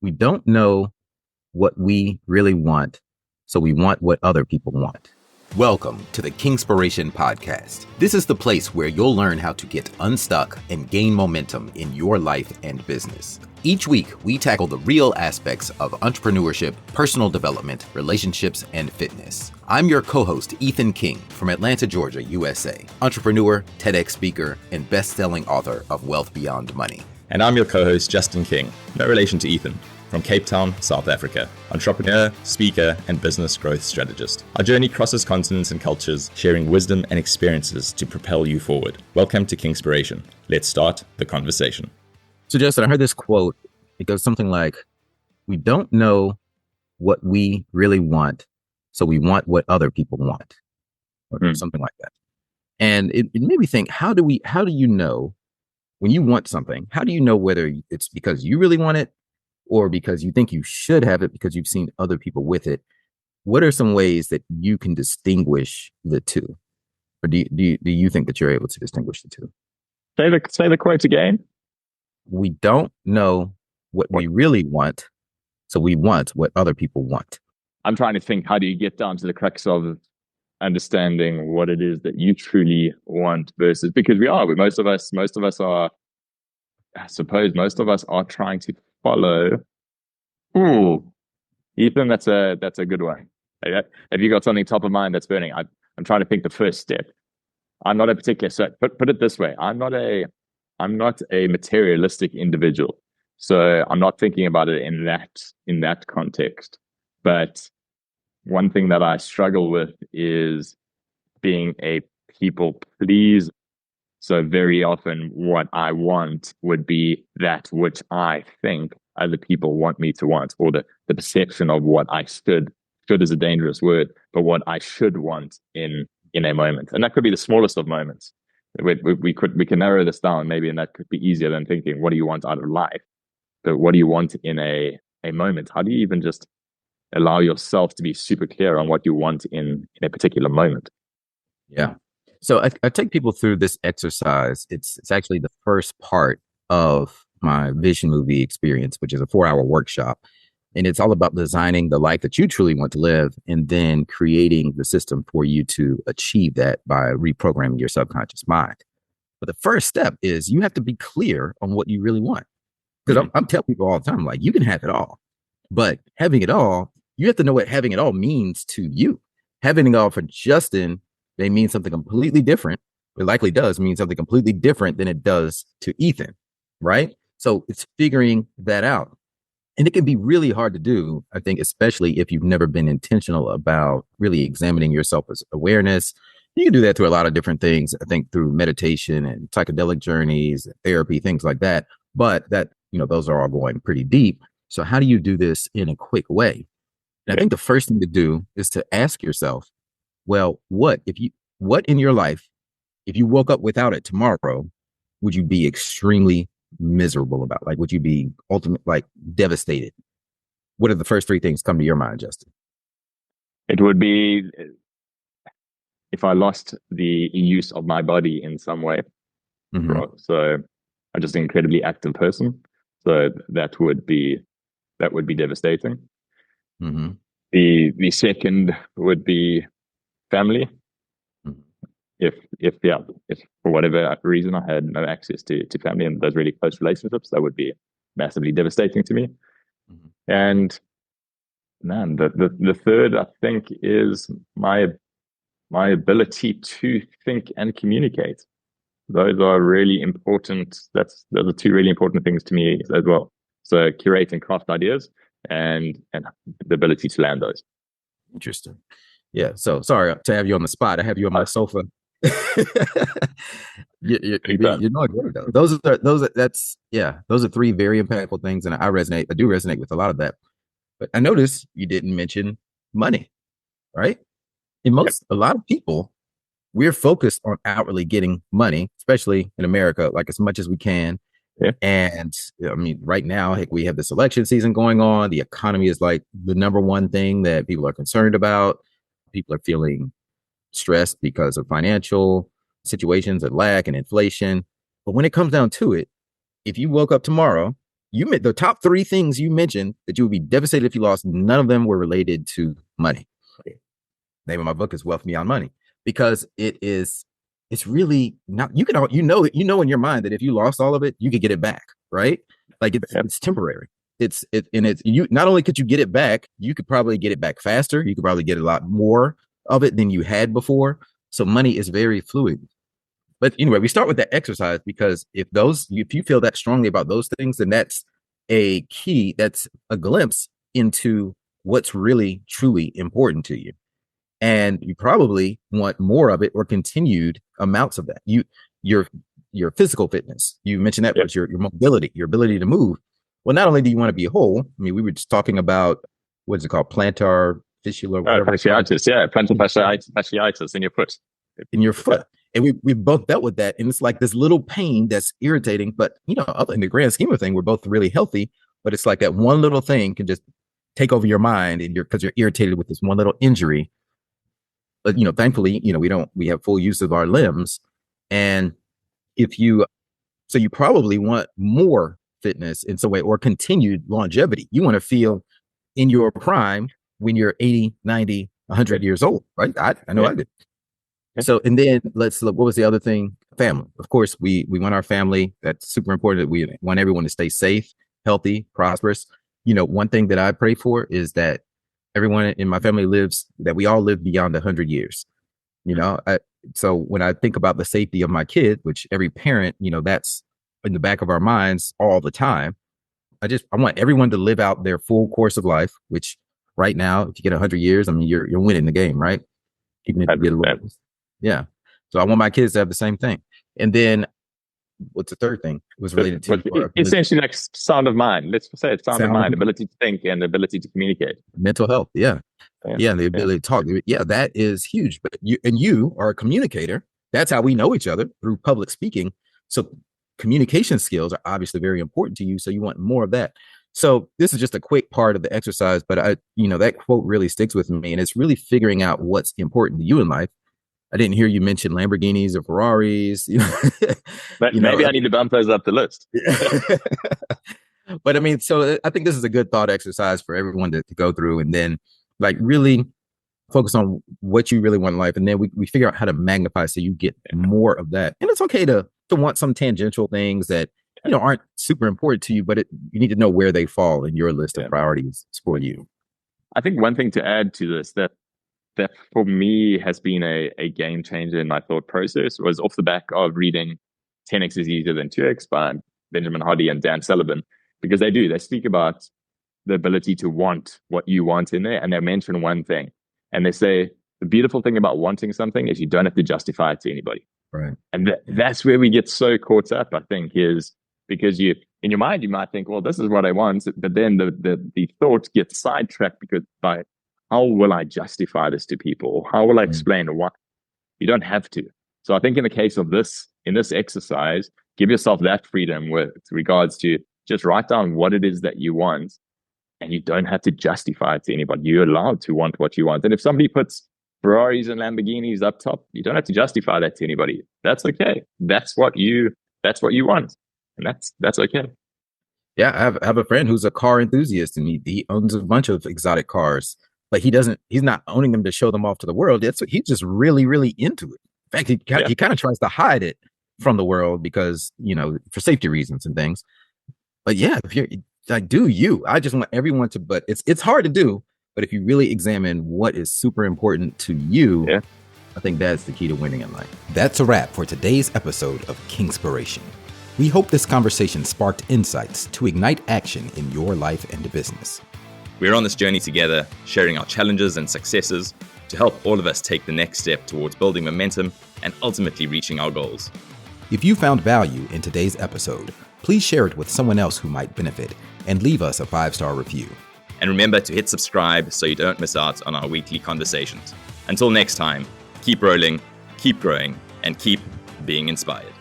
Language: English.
We don't know what we really want, so we want what other people want. Welcome to the Kingspiration Podcast. This is the place where you'll learn how to get unstuck and gain momentum in your life and business. Each week, we tackle the real aspects of entrepreneurship, personal development, relationships, and fitness. I'm your co-host, Ethan King, from Atlanta, Georgia, USA, entrepreneur, TEDx speaker, and best-selling author of Wealth Beyond Money. And I'm your co-host, Justin King, no relation to Ethan, from Cape Town, South Africa, entrepreneur, speaker, and business growth strategist. Our journey crosses continents and cultures, sharing wisdom and experiences to propel you forward. Welcome to Kingspiration. Let's start the conversation. So Justin, I heard this quote. It goes something like, we don't know what we really want, so we want what other people want, or something like that. And it made me think, how do you know when you want something, how do you know whether it's because you really want it or because you think you should have it because you've seen other people with it? What are some ways that you can distinguish the two? Or do you think that you're able to distinguish the two? Say the quote again. We don't know what we really want, so we want what other people want. I'm trying to think, how do you get down to the crux of understanding what it is that you truly want versus, because most of us are, I suppose most of us are trying to follow. Ethan, that's a good one. Have you got something top of mind that's burning? I'm trying to think the first step. I'm not a particular, so put it this way. I'm not a materialistic individual. So I'm not thinking about it in that context. But one thing that I struggle with is being a people pleaser. So very often what I want would be that which I think other people want me to want, or the perception of what I should is a dangerous word, but what I should want in a moment. And that could be the smallest of moments. We can narrow this down maybe, and that could be easier than thinking, what do you want out of life? But what do you want in a moment? How do you even just allow yourself to be super clear on what you want in a particular moment? Yeah. So I take people through this exercise. It's actually the first part of my vision movie experience, which is a 4-hour workshop. And it's all about designing the life that you truly want to live and then creating the system for you to achieve that by reprogramming your subconscious mind. But the first step is you have to be clear on what you really want. Because I'm telling people all the time, like, you can have it all, but having it all, you have to know what having it all means to you. Having it all for Justin may mean something completely different. It likely does mean something completely different than it does to Ethan, right? So it's figuring that out. And it can be really hard to do, I think, especially if you've never been intentional about really examining your self-awareness. You can do that through a lot of different things, I think, through meditation and psychedelic journeys, therapy, things like that. But that, those are all going pretty deep. So how do you do this in a quick way? And I think the first thing to do is to ask yourself, well, what in your life, if you woke up without it tomorrow, would you be extremely miserable about? Like, would you be devastated? What are the first 3 things come to your mind, Justin? It would be if I lost the use of my body in some way. Mm-hmm. So I'm just an incredibly active person. So that would be devastating. Mm-hmm. The second would be family. Mm-hmm. If for whatever reason I had no access to family and those really close relationships, that would be massively devastating to me. Mm-hmm. And man, the third, I think, is my ability to think and communicate. Those are really important. Those are 2 really important things to me as well. So curate and craft ideas and the ability to land those. Interesting. Yeah. So sorry to have you on the spot. I have you on my sofa. You're not good though. Those are 3 very impactful things, and I do resonate with a lot of that. But I noticed you didn't mention money, right? A lot of people, we're focused on outwardly getting money, especially in America, like as much as we can. Yeah. And I mean, right now, heck, we have this election season going on. The economy is like the number one thing that people are concerned about. People are feeling stressed because of financial situations and lack and inflation. But when it comes down to it, if you woke up tomorrow the top three things you mentioned that you would be devastated if you lost, none of them were related to money. Name of my book is Wealth Beyond Money, because it's really not, you can, you know in your mind that if you lost all of it, you could get it back, right? Like it's temporary. You not only could you get it back, you could probably get it back faster. You could probably get a lot more of it than you had before. So money is very fluid. But anyway, we start with that exercise because if you feel that strongly about those things, then that's a key. That's a glimpse into what's really truly important to you. And you probably want more of it or continued amounts of that. Your physical fitness, you mentioned that, was your mobility, your ability to move. Well, not only do you want to be whole, I mean, we were just talking about, what is it called? Plantar fistula, whatever. Fasciitis, plantar fasciitis in your foot. In your foot. And we both dealt with that. And it's like this little pain that's irritating, but in the grand scheme of things, we're both really healthy, but it's like that one little thing can just take over your mind and because you're irritated with this one little injury. But, thankfully, we have full use of our limbs. And you probably want more fitness in some way or continued longevity. You want to feel in your prime when you're 80, 90, 100 years old, right? I know I did. So, and then let's look, what was the other thing? Family. Of course, we want our family. That's super important. We want everyone to stay safe, healthy, prosperous. One thing that I pray for is that everyone in my family that we all live beyond 100 years. So when I think about the safety of my kid, which every parent, that's in the back of our minds all the time. I want everyone to live out their full course of life, which right now, if you get 100 years, I mean, you're winning the game, right? Even if you get a little. Yeah. So I want my kids to have the same thing. And then what's the third thing? It was related to essentially like sound of mind. Let's say it's sound of mind, ability to think and ability to communicate. Mental health. Yeah. Yeah. The ability to talk. Yeah, that is huge. But you are a communicator. That's how we know each other, through public speaking. So communication skills are obviously very important to you. So you want more of that. So this is just a quick part of the exercise, but that quote really sticks with me, and it's really figuring out what's important to you in life. I didn't hear you mention Lamborghinis or Ferraris. But maybe I need to bump those up the list. But I mean, so I think this is a good thought exercise for everyone to go through, and then like really focus on what you really want in life. And then we figure out how to magnify so you get more of that. And it's okay to want some tangential things that, aren't super important to you, but you need to know where they fall in your list of priorities for you. I think one thing to add to this that for me has been a game changer in my thought process was off the back of reading 10X is Easier Than 2X by Benjamin Hardy and Dan Sullivan, because they speak about the ability to want what you want in there, and they mention one thing. And they say, the beautiful thing about wanting something is you don't have to justify it to anybody. Right. And that's where we get so caught up, I think, is because in your mind, you might think, well, this is what I want. But then the thought gets sidetracked by how will I justify this to people? How will I explain why? You don't have to. So I think in the case of in this exercise, give yourself that freedom with regards to just write down what it is that you want, and you don't have to justify it to anybody. You're allowed to want what you want. And if somebody puts Ferraris and Lamborghinis up top, you don't have to justify that to anybody. That's okay. That's what you want. And that's okay. Yeah, I have a friend who's a car enthusiast, and he owns a bunch of exotic cars, but he's not owning them to show them off to the world. He's just really, really into it. In fact, he kind of tries to hide it from the world because, for safety reasons and things. But yeah, if you're like, I just want everyone to, but it's hard to do. But if you really examine what is super important to you, I think that's the key to winning in life. That's a wrap for today's episode of Kingspiration. We hope this conversation sparked insights to ignite action in your life and business. We're on this journey together, sharing our challenges and successes to help all of us take the next step towards building momentum and ultimately reaching our goals. If you found value in today's episode, please share it with someone else who might benefit and leave us a 5-star review. And remember to hit subscribe so you don't miss out on our weekly conversations. Until next time, keep rolling, keep growing, and keep being inspired.